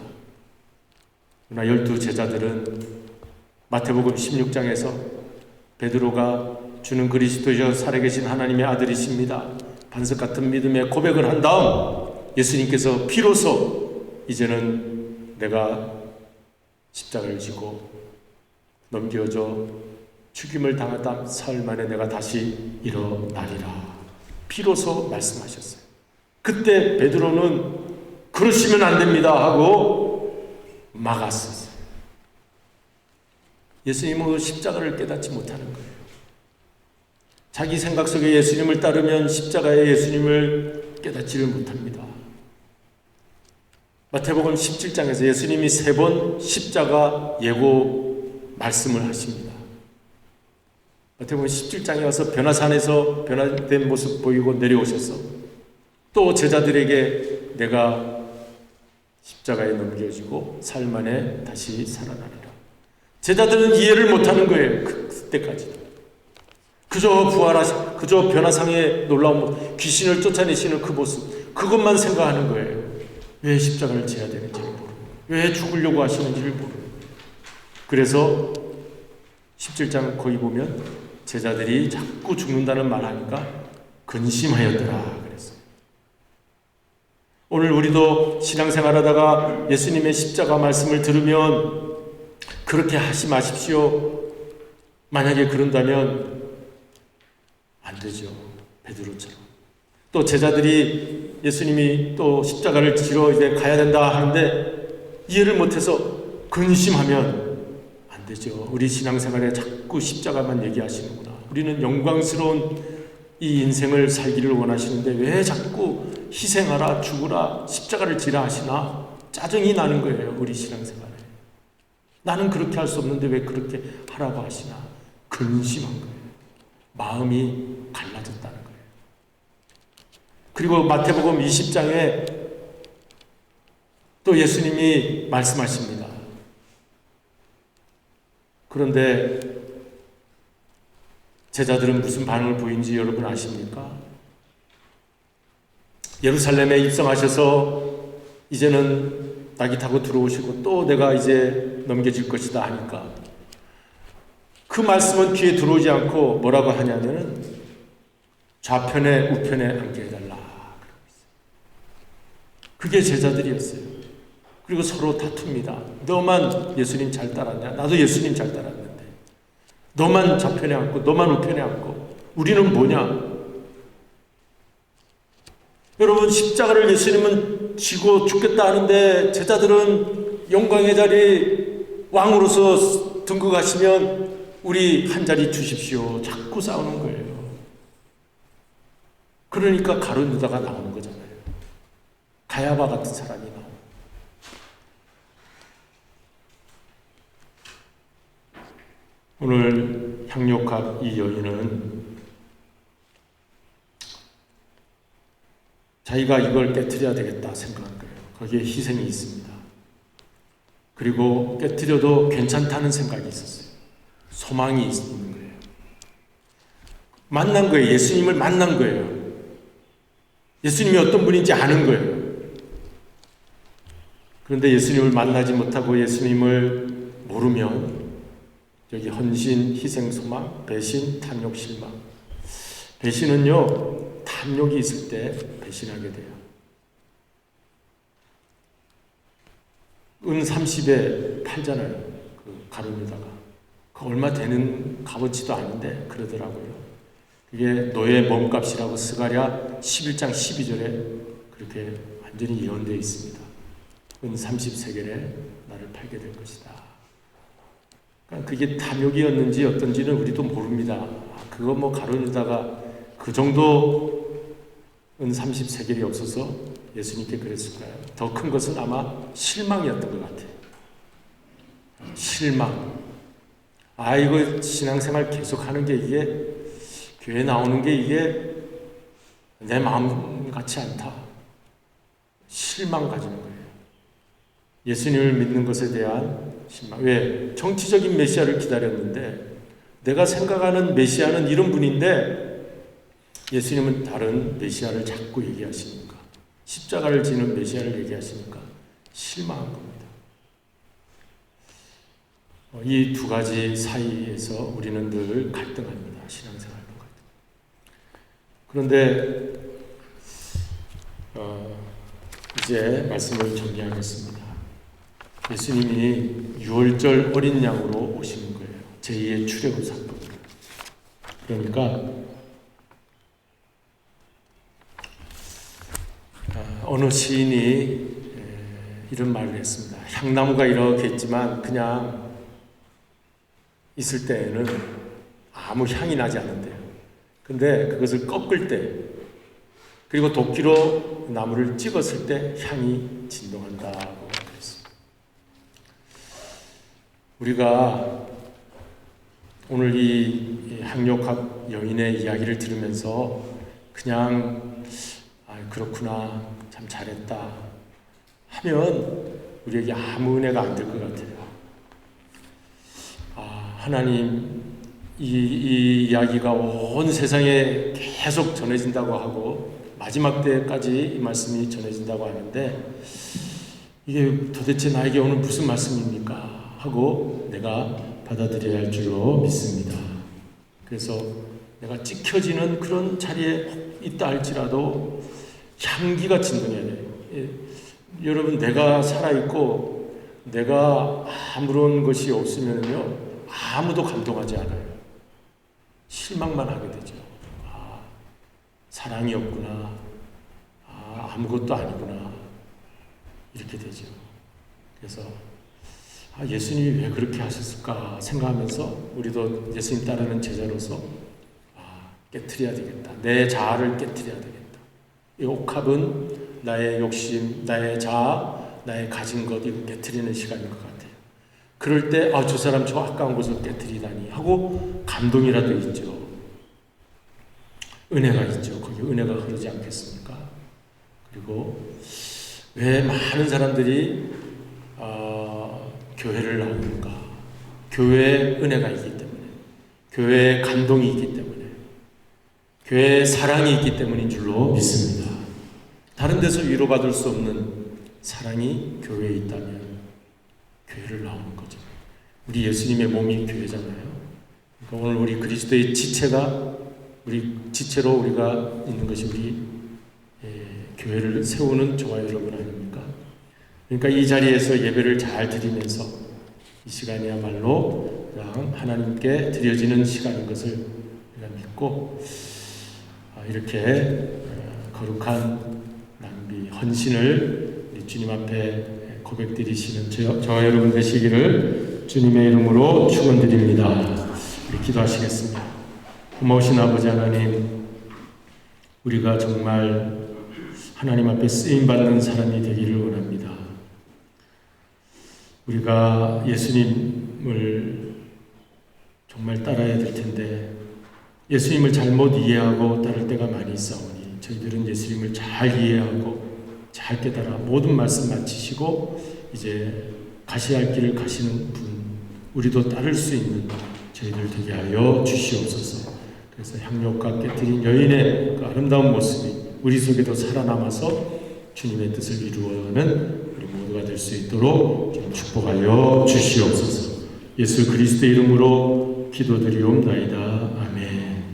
그러나 12 제자들은 마태복음 16장에서 베드로가 주는 그리스도이셔 살아계신 하나님의 아들이십니다. 반석 같은 믿음의 고백을 한 다음 예수님께서 비로소 이제는 내가 십자가를 지고 넘겨져 죽임을 당하다 사흘 만에 내가 다시 일어나리라. 비로소 말씀하셨어요. 그때 베드로는 그러시면 안 됩니다 하고 막았었어요. 예수님은 십자가를 깨닫지 못하는 거예요. 자기 생각 속에 예수님을 따르면 십자가의 예수님을 깨닫지를 못합니다. 마태복음 17장에서 예수님이 3번 십자가 예고 말씀을 하십니다. 마태복음 17장에 와서 변화산에서 변화된 모습 보이고 내려오셔서 또 제자들에게 내가 십자가에 넘겨지고 사흘 만에 다시 살아나리라. 제자들은 이해를 못하는 거예요. 그때까지. 그저 변화상의 놀라운 모습, 귀신을 쫓아내시는 그 모습, 그것만 생각하는 거예요. 왜 십자가를 져야 되는지를 모르고, 왜 죽으려고 하시는지를 모르고. 그래서 17장 거기 보면 제자들이 자꾸 죽는다는 말하니까 근심하였더라 그랬어요. 오늘 우리도 신앙생활하다가 예수님의 십자가 말씀을 들으면 그렇게 하지 마십시오. 만약에 그런다면 안 되죠. 베드로처럼. 또 제자들이 예수님이 또 십자가를 지러 이제 가야 된다 하는데 이해를 못해서 근심하면 안 되죠. 우리 신앙생활에 자꾸 십자가만 얘기하시는구나. 우리는 영광스러운 이 인생을 살기를 원하시는데 왜 자꾸 희생하라, 죽으라, 십자가를 지라 하시나? 짜증이 나는 거예요. 우리 신앙생활에. 나는 그렇게 할 수 없는데 왜 그렇게 하라고 하시나? 근심한 거예요. 마음이 갈라졌다는 거예요. 그리고 마태복음 20장에 또 예수님이 말씀하십니다. 그런데 제자들은 무슨 반응을 보인지 여러분 아십니까? 예루살렘에 입성하셔서 이제는 낙이 타고 들어오시고 또 내가 이제 넘겨질 것이다 하니까 그 말씀은 귀에 들어오지 않고 뭐라고 하냐면은 좌편에 우편에 앉게 해달라. 그게 제자들이었어요. 그리고 서로 다툽니다. 너만 예수님 잘 따랐냐? 나도 예수님 잘 따랐는데. 너만 좌편에 앉고 너만 우편에 앉고 우리는 뭐냐? 여러분, 십자가를 예수님은 지고 죽겠다 하는데 제자들은 영광의 자리 왕으로서 등극하시면 우리 한 자리 주십시오. 자꾸 싸우는 거예요. 그러니까 가룟 유다가 나오는 거잖아요. 가야바 같은 사람이 나오는. 오늘 향료값 이 여인은 자기가 이걸 깨트려야 되겠다 생각한 거예요. 거기에 희생이 있습니다. 그리고 깨트려도 괜찮다는 생각이 있었어요. 소망이 있는 거예요. 만난 거예요. 예수님을 만난 거예요. 예수님이 어떤 분인지 아는 거예요. 그런데 예수님을 만나지 못하고 예수님을 모르면 여기 헌신, 희생, 소망, 배신, 탐욕, 실망. 배신은요, 탐욕이 있을 때 배신하게 돼요. 은 30에 팔잖아요. 그 가룟유다가. 그 얼마 되는 값어치도 아닌데 그러더라고요. 그게 노예 몸값이라고 스가랴 11장 12절에 그렇게 완전히 예언되어 있습니다. 은 30세겔에 나를 팔게 될 것이다. 그러니까 그게 탐욕이었는지 어떤지는 우리도 모릅니다. 그거 뭐 가룟유다가 그 정도 은 30세겔이 없어서 예수님께 그랬을까요? 더 큰 것은 아마 실망이었던 것 같아요. 실망. 아, 이거 신앙생활 계속하는 게 이게 교회 나오는 게 이게 내 마음 같지 않다. 실망 가지는 거예요. 예수님을 믿는 것에 대한 실망. 왜? 정치적인 메시아를 기다렸는데 내가 생각하는 메시아는 이런 분인데 예수님은 다른 메시아를 자꾸 얘기하시니까, 십자가를 지는 메시아를 얘기하시니까 실망한 겁니다. 이 두 가지 사이에서 우리는 늘 갈등합니다. 신앙생활도 갈등. 그런데 이제 말씀을 정리하겠습니다. 예수님이 6월절 어린 양으로 오시는 거예요. 제2의 출애굽 사건. 그러니까 어느 시인이 이런 말을 했습니다. 향나무가 이렇게 있지만 그냥 있을 때에는 아무 향이 나지 않는데요. 근데 그것을 꺾을 때 그리고 도끼로 나무를 찍었을 때 향이 진동한다고 그랬습니다. 우리가 오늘 이 향료값 여인의 이야기를 들으면서 그냥 그렇구나, 참 잘했다 하면 우리에게 아무 은혜가 안 될 것 같아요. 하나님 이 이야기가 온 세상에 계속 전해진다고 하고 마지막 때까지 이 말씀이 전해진다고 하는데 이게 도대체 나에게 오늘 무슨 말씀입니까? 하고 내가 받아들여야 할 줄로 믿습니다. 그래서 내가 찍혀지는 그런 자리에 있다 할지라도 향기가 진동해야 돼요. 여러분, 내가 살아있고 내가 아무런 것이 없으면요 아무도 감동하지 않아요. 실망만 하게 되죠. 사랑이 없구나. 아무것도 아니구나. 이렇게 되죠. 그래서 예수님이 왜 그렇게 하셨을까 생각하면서 우리도 예수님 따르는 제자로서 깨트려야 되겠다. 내 자아를 깨트려야 되겠다. 이 옥합은 나의 욕심, 나의 자아, 나의 가진 것 이거 깨트리는 시간인 것 같아요. 그럴 때 저 사람 저 아까운 것을 깨트리다니 하고 감동이라도 있죠. 은혜가 있죠. 거기 은혜가 흐르지 않겠습니까? 그리고 왜 많은 사람들이 교회를 나오는가? 교회의 은혜가 있기 때문에, 교회의 감동이 있기 때문에, 교회의 사랑이 있기 때문인 줄로 믿습니다. 다른 데서 위로받을 수 없는 사랑이 교회에 있다면 교회를 나오는 거죠. 우리 예수님의 몸이 교회잖아요. 그러니까 오늘 우리 그리스도의 지체가, 우리 지체로 우리가 있는 것이 우리 교회를 세우는 저와 여러분 아닙니까? 그러니까 이 자리에서 예배를 잘 드리면서 이 시간이야말로 하나님께 드려지는 시간인 것을 우리가 믿고, 이렇게 거룩한 낭비, 헌신을 우리 주님 앞에 고백드리시는 저와 여러분 되시기를 주님의 이름으로 축원드립니다. 우리 기도하시겠습니다. 고마우신 아버지 하나님, 우리가 정말 하나님 앞에 쓰임받는 사람이 되기를 원합니다. 우리가 예수님을 정말 따라야 될 텐데 예수님을 잘못 이해하고 따를 때가 많이 있사오니 저희들은 예수님을 잘 이해하고 잘 깨달아 모든 말씀 마치시고 이제 가셔야 할 길을 가시는 분, 우리도 따를 수 있는 저희들 되게 하여 주시옵소서. 그래서 향료가 깨뜨린 여인의 그 아름다운 모습이 우리 속에도 살아남아서 주님의 뜻을 이루어가는 우리 모두가 될 수 있도록 축복하여 주시옵소서. 예수 그리스도의 이름으로 기도드리옵나이다. 아멘.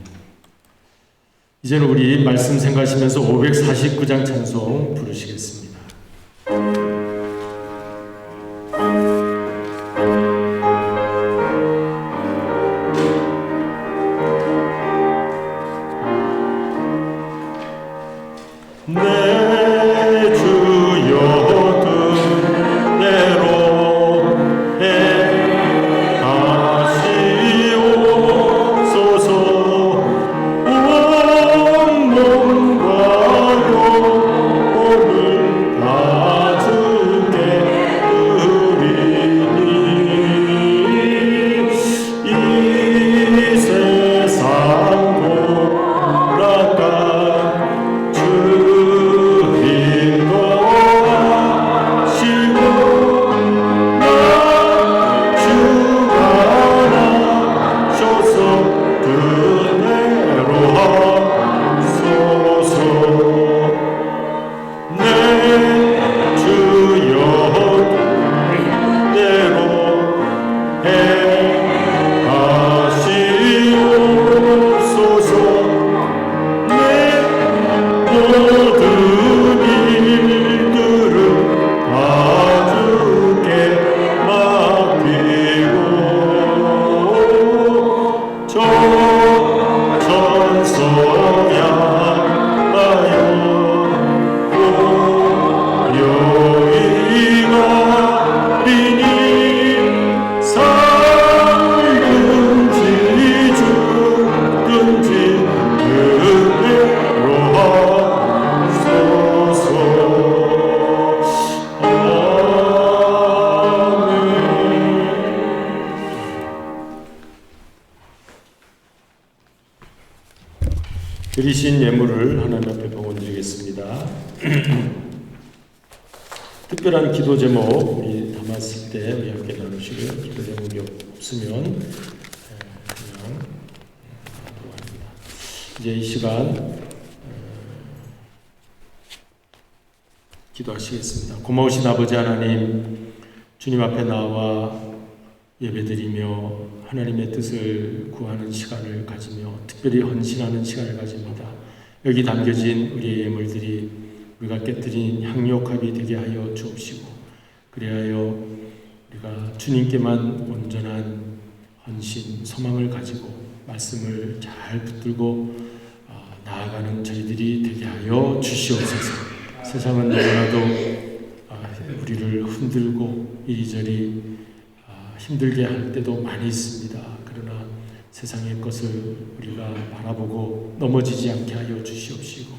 이제는 우리 말씀 생각하시면서 549장 찬송 부르시겠습니다. 드리신 예물을 하나님 앞에 봉헌드리겠습니다. 특별한 기도 제목 우리 담았을 때 우리 함께 나누시고요. 기도 제목이 없으면 그냥 합니다. 이제 이 시간 기도하시겠습니다. 고마우신 아버지 하나님, 주님 앞에 나와 예배드리며 하나님의 뜻을 구하는 시간을 가지며 특별히 헌신하는 시간을 가집니다. 여기 담겨진 우리의 예물들이 우리가 깨뜨린 향료값이 되게 하여 주옵시고, 그리하여 우리가 주님께만 온전한 헌신, 소망을 가지고 말씀을 잘 붙들고 나아가는 저희들이 되게 하여 주시옵소서. 세상은 너무나도 우리를 흔들고 이리저리 힘들게 할 때도 많이 있습니다. 그러나 세상의 것을 우리가 바라보고 넘어지지 않게 하여 주시옵시고,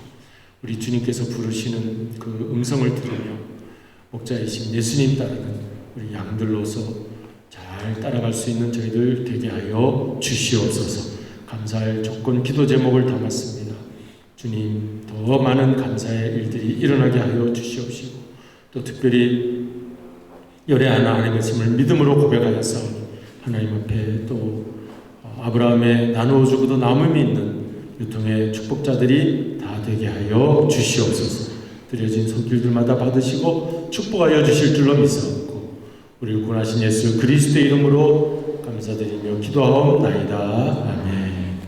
우리 주님께서 부르시는 그 음성을 들으며 목자이신 예수님 따르는 우리 양들로서 잘 따라갈 수 있는 저희들 되게 하여 주시옵소서. 감사할 조건 기도 제목을 담았습니다. 주님, 더 많은 감사의 일들이 일어나게 하여 주시옵시고, 또 특별히 열애 하나님의 말씀을 믿음으로 고백하였사오니 하나님 앞에 또 아브라함의 나누어 주고도 남음이 있는 유통의 축복자들이 다 되게 하여 주시옵소서. 드려진 손길들마다 받으시고 축복하여 주실 줄로 믿사옵고 우리를 구원하신 예수 그리스도의 이름으로 감사드리며 기도하옵나이다. 아멘.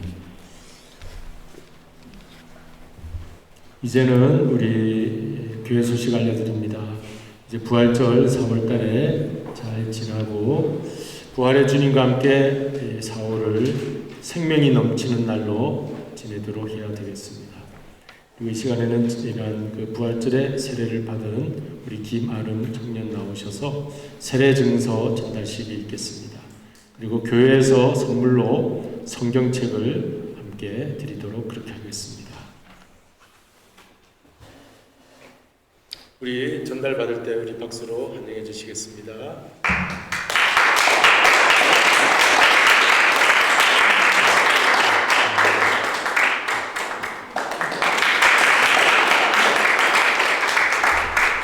이제는 우리 교회 소식 알려드립니다. 이제 부활절 3월달에 잘 지나고 부활의 주님과 함께 4월을 생명이 넘치는 날로 지내도록 해야 되겠습니다. 그리고 이 시간에는 이런 그 부활절에 세례를 받은 우리 김아름 청년 나오셔서 세례 증서 전달식이 있겠습니다. 그리고 교회에서 선물로 성경책을 함께 드리도록 그렇게 하겠습니다. 우리 전달 받을 때 우리 박수로 환영해 주시겠습니다.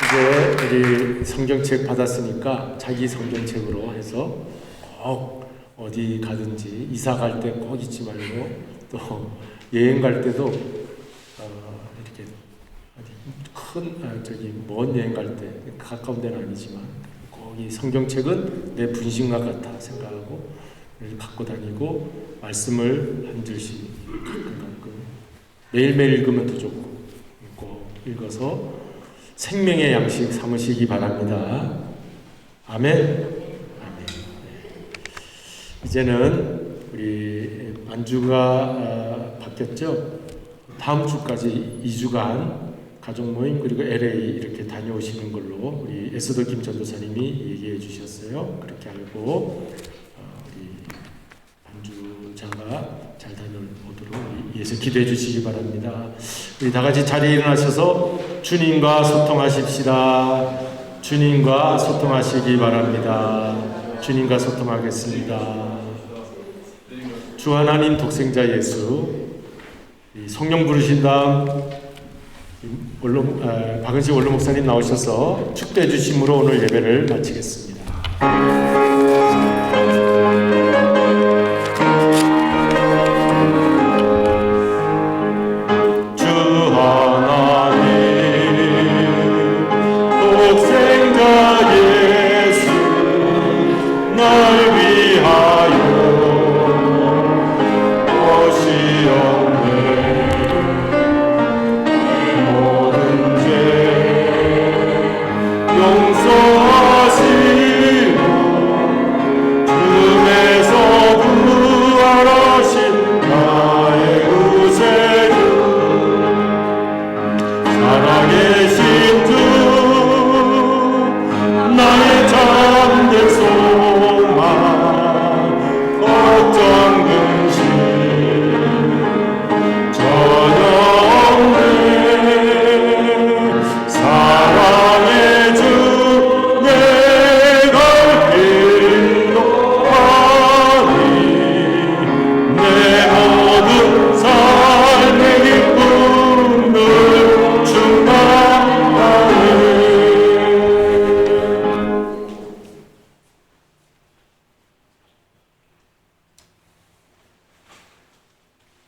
이제 우리 성경책 받았으니까 자기 성경책으로 해서 꼭 어디 가든지 이사 갈 때 꼭 잊지 말고 또 여행 갈 때도 이렇게 먼 여행 갈 때 가까운 데는 아니지만 꼭 이 성경책은 내 분신과 같아 생각하고 갖고 다니고 말씀을 한 줄씩 가끔 매일매일 읽으면 더 좋고 꼭 읽어서 생명의 양식 삼으시기 바랍니다. 아멘. 아멘. 이제는 우리 안주가 바뀌었죠. 다음 주까지 2주간 가족 모임 그리고 LA 이렇게 다녀오시는 걸로 우리 에스더 김 전도사님이 얘기해 주셨어요. 그렇게 알고 우리 안주자가 잘 다녀오도록 위해서 기도해 주시기 바랍니다. 우리 다 같이 자리에 일어나셔서 주님과 소통하십시다. 주님과 소통하시기 바랍니다. 주님과 소통하겠습니다. 주 하나님 독생자 예수, 성령 부르신 다음 박은식 원로 목사님 나오셔서 축도해 주심으로 오늘 예배를 마치겠습니다.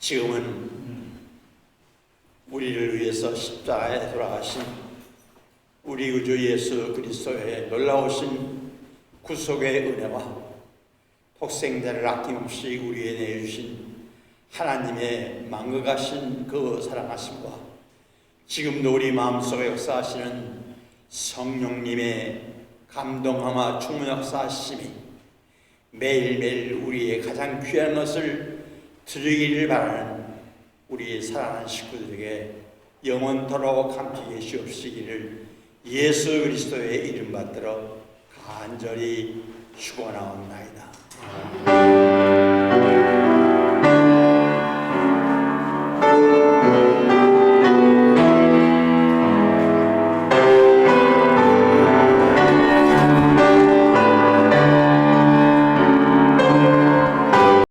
지금은 우리를 위해서 십자가에 돌아가신 우리 구주 예수 그리스도의 놀라우신 구속의 은혜와 독생자를 아낌없이 우리에게 내주신 하나님의 망극하신 그 사랑하심과 지금도 우리 마음속에 역사하시는 성령님의 감동하마 충만 역사하심이 매일매일 우리의 가장 귀한 것을 드리기를 바라는 우리 사랑하는 식구들에게 영원토록 함께 계시옵시기를 예수 그리스도의 이름 받들어 간절히 축원하옵나이다.